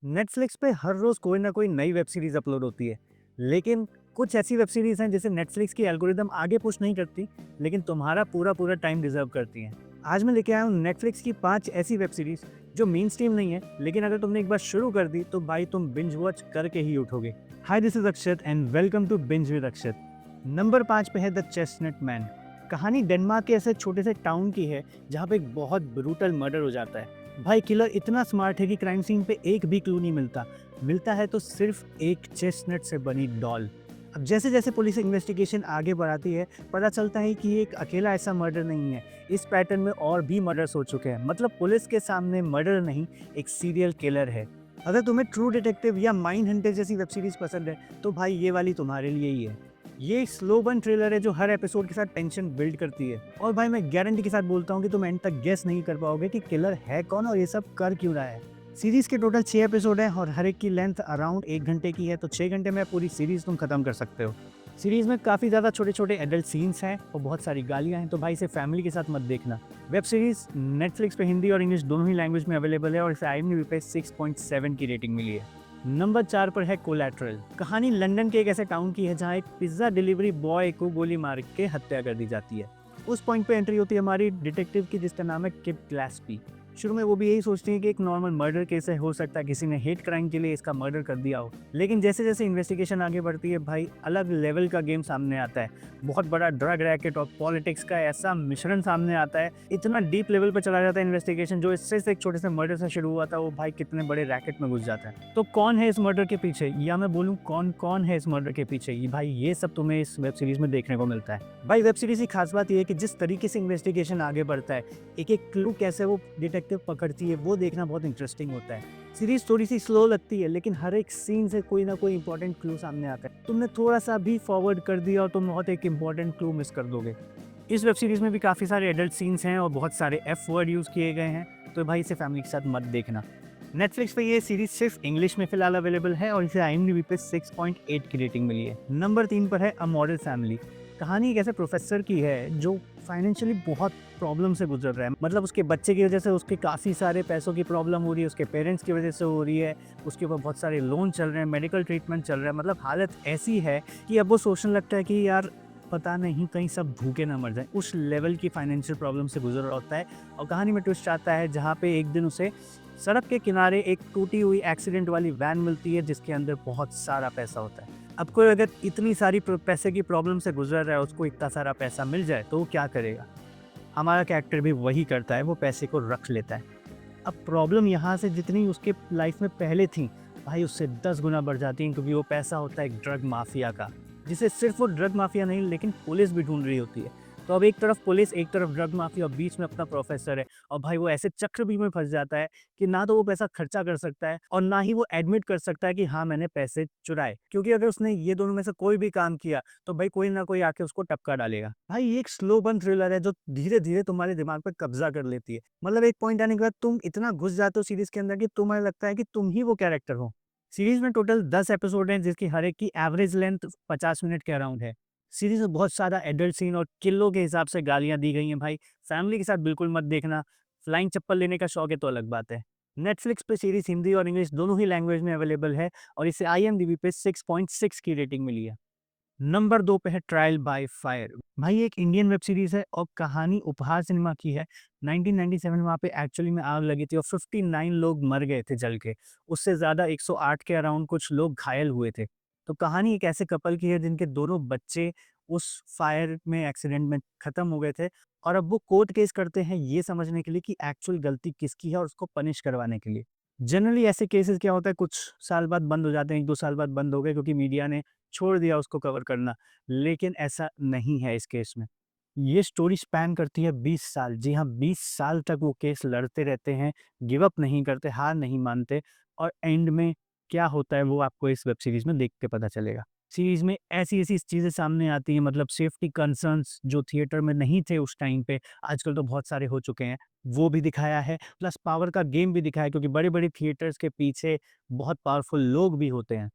Netflix पे हर रोज कोई ना कोई नई वेब सीरीज अपलोड होती है। लेकिन कुछ ऐसी वेब सीरीज हैं जिसे नेटफ्लिक्स की एल्गोरिदम आगे पुश नहीं करती, लेकिन तुम्हारा पूरा पूरा टाइम डिजर्व करती हैं। आज मैं लेके आया हूँ नेटफ्लिक्स की 5 ऐसी वेब सीरीज जो मेन स्ट्रीम नहीं है, लेकिन अगर तुमने एक बार शुरू कर दी तो भाई तुम बिंज वॉच करके ही उठोगे। Hi, this is Akshat and welcome to binge with Akshat. Number 5 पे है द चेस्टनट मैन। कहानी डेनमार्क के ऐसे छोटे से टाउन की है जहाँ पे एक बहुत ब्रूटल मर्डर हो जाता है। भाई किलर इतना स्मार्ट है कि क्राइम सीन पे एक भी क्लू नहीं मिलता। मिलता है तो सिर्फ एक चेस्टनट से बनी डॉल। अब जैसे जैसे पुलिस इन्वेस्टिगेशन आगे बढ़ाती है, पता चलता है कि ये एक अकेला ऐसा मर्डर नहीं है। इस पैटर्न में और भी मर्डर्स हो चुके हैं। मतलब पुलिस के सामने मर्डर नहीं, एक सीरियल किलर है। अगर तुम्हें ट्रू डिटेक्टिव या माइंड हंटर जैसी वेब सीरीज पसंद है तो भाई ये वाली तुम्हारे लिए ही है। ये एक स्लो बर्न थ्रिलर है जो हर एपिसोड के साथ टेंशन बिल्ड करती है। और भाई मैं गारंटी के साथ बोलता हूँ कि तुम एंड तक गेस नहीं कर पाओगे कि किलर है कौन और ये सब कर क्यों रहा है। सीरीज के टोटल 6 एपिसोड हैं और हर एक की लेंथ अराउंड 1 घंटे की है, तो 6 घंटे में पूरी सीरीज तुम खत्म कर सकते हो। सीरीज में काफ़ी ज़्यादा छोटे छोटे एडल्ट सीन्स हैं और बहुत सारी गालियाँ हैं, तो भाई इसे फैमिली के साथ मत देखना। वेब सीरीज नेटफ्लिक्स पे हिंदी और इंग्लिश दोनों ही लैंग्वेज में अवेलेबल है और इसे IMDb पे 6.7 की रेटिंग मिली है। नंबर 4 पर है कोलैटरल। कहानी लंदन के एक ऐसे टाउन की है जहाँ एक पिज्जा डिलीवरी बॉय को गोली मार के हत्या कर दी जाती है। उस पॉइंट पे एंट्री होती है हमारी डिटेक्टिव की, जिसका नाम है किप ग्लास्पी। शुरू में वो भी यही सोचती है कि एक नॉर्मल मर्डर केस है, हो सकता है किसी ने हेट क्राइम के लिए इसका मर्डर कर दिया हो। लेकिन जैसे जैसे इन्वेस्टिगेशन आगे बढ़ती है भाई अलग लेवल का गेम सामने आता है। बहुत बड़ा ड्रग रैकेट और पॉलिटिक्स का ऐसा मिश्रण सामने आता है। इतना डीप लेवल पर चला जाता है इन्वेस्टिगेशन, जो इससे से एक छोटे से मर्डर से शुरू हुआ था वो भाई कितने बड़े रैकेट में घुस जाता है। तो कौन है इस मर्डर के पीछे, या मैं बोलूँ कौन कौन है इस मर्डर के पीछे, ये भाई ये सब तुम्हें इस वेब सीरीज में देखने को मिलता है। भाई वेब सीरीज की खास बात यह है कि जिस तरीके से इन्वेस्टिगेशन आगे बढ़ता है, एक एक क्लू कैसे वो डिटेक्टिव पकड़ती है, वो देखना बहुत इंटरेस्टिंग होता है। सीरीज थोड़ी सी स्लो लगती है, लेकिन हर एक सीन से कोई ना कोई इंपॉर्टेंट क्लू सामने आता है। तुमने थोड़ा सा भी फॉरवर्ड कर दिया और तुम बहुत एक इंपॉर्टेंट क्लू मिस कर दोगे। इस वेब सीरीज में भी काफ़ी सारे एडल्ट सीन्स हैं और बहुत सारे F वर्ड यूज़ किए गए हैं, तो भाई इसे फैमिली के साथ मत देखना। नेटफ्लिक्स पे ये सीरीज सिर्फ इंग्लिश में फिलहाल अवेलेबल है और इसे IMDb पे 6.8 की रेटिंग मिली है। नंबर 3 पर है अ मॉडर्न फैमिली। कहानी एक ऐसे प्रोफेसर की है जो फाइनेंशियली बहुत प्रॉब्लम से गुजर रहा है। मतलब उसके बच्चे की वजह से उसके काफ़ी सारे पैसों की प्रॉब्लम हो रही है, उसके पेरेंट्स की वजह से हो रही है, उसके ऊपर बहुत सारे लोन चल रहे हैं, मेडिकल ट्रीटमेंट चल रहा है। मतलब हालत ऐसी है कि अब वो सोचने लगता है कि यार पता नहीं कहीं सब भूखे ना मर जाए। उस लेवल की फाइनेंशियल प्रॉब्लम से गुजर रहा होता है। और कहानी में ट्विस्ट आता है जहाँ पे एक दिन उसे सड़क के किनारे एक टूटी हुई एक्सीडेंट वाली वैन मिलती है जिसके अंदर बहुत सारा पैसा होता है। अब कोई अगर इतनी सारी पैसे की प्रॉब्लम से गुजर रहा है, उसको इतना सारा पैसा मिल जाए तो वो क्या करेगा। हमारा कैरेक्टर भी वही करता है, वो पैसे को रख लेता है। अब प्रॉब्लम यहाँ से जितनी उसके लाइफ में पहले थी भाई उससे 10 गुना बढ़ जाती हैं, क्योंकि वो पैसा होता है एक ड्रग माफिया का, जिसे सिर्फ वो ड्रग माफिया नहीं लेकिन पुलिस भी ढूंढ रही होती है। तो अब एक तरफ पुलिस, एक तरफ ड्रग माफिया और बीच में अपना प्रोफेसर है। और भाई वो ऐसे चक्रव्यूह में फंस जाता है कि ना तो वो पैसा खर्चा कर सकता है और ना ही वो एडमिट कर सकता है कि हाँ मैंने पैसे चुराए, क्योंकि अगर उसने ये दोनों में से कोई भी काम किया तो भाई कोई ना कोई आके उसको टपका डालेगा। भाई ये एक स्लो बर्न थ्रिलर है जो धीरे धीरे तुम्हारे दिमाग पे कब्जा कर लेती है। मतलब एक पॉइंट आने के बाद तुम इतना घुस जाते हो सीरीज के अंदर कि तुम्हें लगता है कि तुम ही वो कैरेक्टर हो। सीरीज में टोटल 10 एपिसोड हैं जिसकी हर एक की एवरेज लेंथ 50 मिनट के अराउंड है। सीरीज में बहुत सारा एडल्ट सीन और किलो के हिसाब से गालियां दी गई हैं। भाई फैमिली के साथ बिल्कुल मत देखना। फ्लाइंग चप्पल लेने का शौक है तो अलग बात है। नेटफ्लिक्स पे सीरीज हिंदी और इंग्लिश दोनों ही लैंग्वेज में अवेलेबल है और इसे IMDb पे 6.6 की रेटिंग मिली है। नंबर 2 पे है ट्रायल बाय फायर। भाई एक इंडियन वेब सीरीज है और कहानी उपहार सिनेमा की है। 1997 वहाँ पे एक्चुअली में आग लगी थी और 59 लोग मर गए थे जल के। उससे ज़्यादा 108 के अराउंड कुछ लोग घायल हुए थे। तो कहानी एक ऐसे कपल की है जिनके दोनों बच्चे उस फायर में एक्सीडेंट में ख़त्म हो गए थे। और अब वो कोर्ट केस करते हैं ये समझने के लिए कि एक्चुअल गलती किसकी है और उसको पनिश करवाने के लिए। जनरली ऐसे केसेस क्या होता है, कुछ साल बाद बंद हो जाते हैं, 1-2 साल बाद बंद हो गए क्योंकि मीडिया ने छोड़ दिया उसको कवर करना। लेकिन ऐसा नहीं है इस केस में। ये स्टोरी स्पैन करती है 20 साल। जी हाँ, 20 साल तक वो केस लड़ते रहते हैं, गिव अप नहीं करते, हार नहीं मानते। और एंड में क्या होता है वो आपको इस वेब सीरीज़ में देख के पता चलेगा। सीरीज़ में ऐसी-ऐसी चीज़ें सामने आती हैं, मतलब सेफ्टी कंसर्न्स जो थिएटर में नहीं थे उस टाइम पे, आजकल तो बहुत सारे हो चुके हैं, वो भी दिखाया है। प्लस पावर का गेम भी दिखाया है, क्योंकि बड़े-बड़े थिएटर्स के पीछे बहुत पावरफुल लोग भी होते हैं।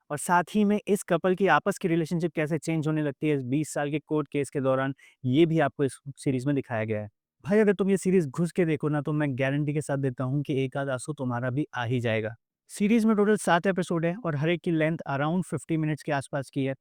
और साथ ही में इस कपल की आपस की रिलेशनशिप कैसे चेंज होने लगती है इस 20 साल के कोर्ट केस के दौरान, ये भी आपको इस सीरीज़ में दिखाया गया है। भाई अगर तुम ये सीरीज़ घुस के देखो ना, तो मैं गारंटी के साथ देता हूँ कि एक आध आँसू तुम्हारा भी आ ही जाएगा। सीरीज में टोटल 7 एपिसोड है और हर एक की लेंथ अराउंड 50 मिनट्स के आसपास की है।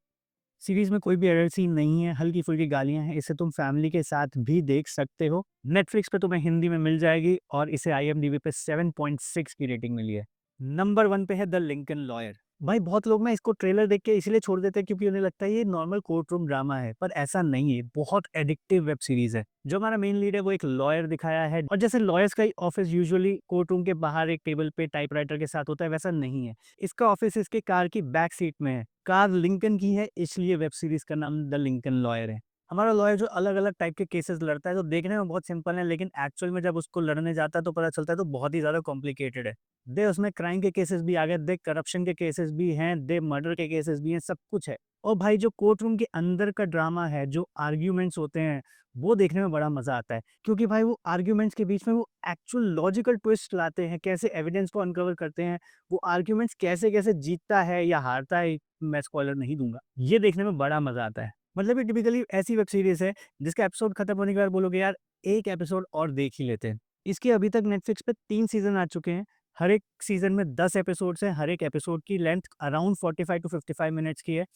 सीरीज में कोई भी एडल्ट सीन नहीं है, हल्की-फुल्की गालियाँ हैं, इसे तुम फैमिली के साथ भी देख सकते हो। नेटफ्लिक्स पे तुम्हें हिंदी में मिल जाएगी और इसे आईएमडीबी पे 7.6 की रेटिंग मिली है। नंबर 1 पे है द लिंकन लॉयर। भाई बहुत लोग ना इसको ट्रेलर देख के इसलिए छोड़ देते हैं क्योंकि उन्हें लगता है ये नॉर्मल कोर्ट रूम ड्रामा है, पर ऐसा नहीं है, बहुत एडिक्टिव वेब सीरीज है। जो हमारा मेन लीड है वो एक लॉयर दिखाया है और जैसे लॉयर्स का ऑफिस यूजुअली कोर्ट रूम के बाहर एक टेबल पे टाइपराइटर के साथ होता है, वैसा नहीं है। इसका ऑफिस इसके कार की बैक सीट में है। कार लिंकन की है, इसलिए वेब सीरीज का नाम द लिंकन लॉयर है। हमारा लॉयर जो अलग-अलग टाइप के केसेस लड़ता है, तो देखने में बहुत सिंपल है, लेकिन एक्चुअल में जब उसको लड़ने जाता है तो पता चलता है तो बहुत ही ज़्यादा कॉम्प्लिकेटेड है। दे उसमें क्राइम के केसेस भी आ गए, दे करप्शन के केसेस भी हैं, दे मर्डर के केसेस भी हैं, सब कुछ है। और भाई जो कोर्ट रूम के अंदर का ड्रामा है, जो आर्ग्यूमेंट्स होते हैं, वो देखने में बड़ा मज़ा आता है। क्योंकि भाई वो आर्ग्यूमेंट्स के बीच में वो एक्चुअल लॉजिकल ट्विस्ट लाते हैं, कैसे एविडेंस को अनकवर करते हैं, वो आर्ग्यूमेंट्स कैसे-कैसे जीतता है या हारता है, मैं स्पॉइलर नहीं दूँगा। ये देखने में बड़ा मज़ा आता है। मतलब ये टिपिकली ऐसी वेब सीरीज़ है, जिसका एपिसोड खत्म होने के बाद बोलोगे यार, एक एपिसोड और देख ही लेते हैं। इसके अभी तक नेटफ्लिक्स पे 3 सीज़न आ चुके हैं। हर एक सीज़न में 10 एपिसोड्स हैं, हर एक एपिसोड की लेंथ अराउंड 45 टू 55 मिनट्स की है।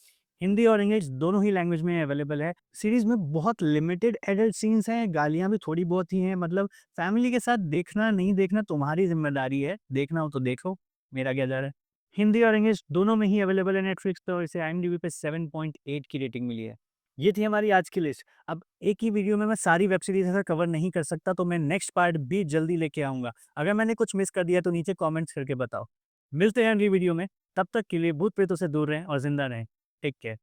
हिंदी और इंग्लिश दोनों ही लैंग्वेज में अवेलेबल है। सीरीज़ में बहुत लिमिटेड एडल्ट सीन्स हैं, गालियाँ भी थोड़ी बहुत ही हैं, मतलब फैमिली के साथ देखना, नहीं देखना तुम्हारी ज़िम्मेदारी है। देखना हो तो देखो, मेरा क्या जा रहा है। हिंदी और इंग्लिश दोनों में ही अवेलेबल है नेटफ्लिक्स पे और इसे आईएमडीबी पे 7.8 की रेटिंग मिली है। ये थी हमारी आज की लिस्ट। अब एक ही वीडियो में मैं सारी वेब सीरीज़ ऐसा कवर नहीं कर सकता, तो मैं नेक्स्ट पार्ट भी जल्दी लेके आऊँगा। अगर मैंने कुछ मिस कर दिया तो नीचे कमेंट्स करके बताओ। मिलते हैं अगली वीडियो में, तब तक के लिए भूत-प्रेतों से दूर रहें और ज़िंदा रहें। Take care.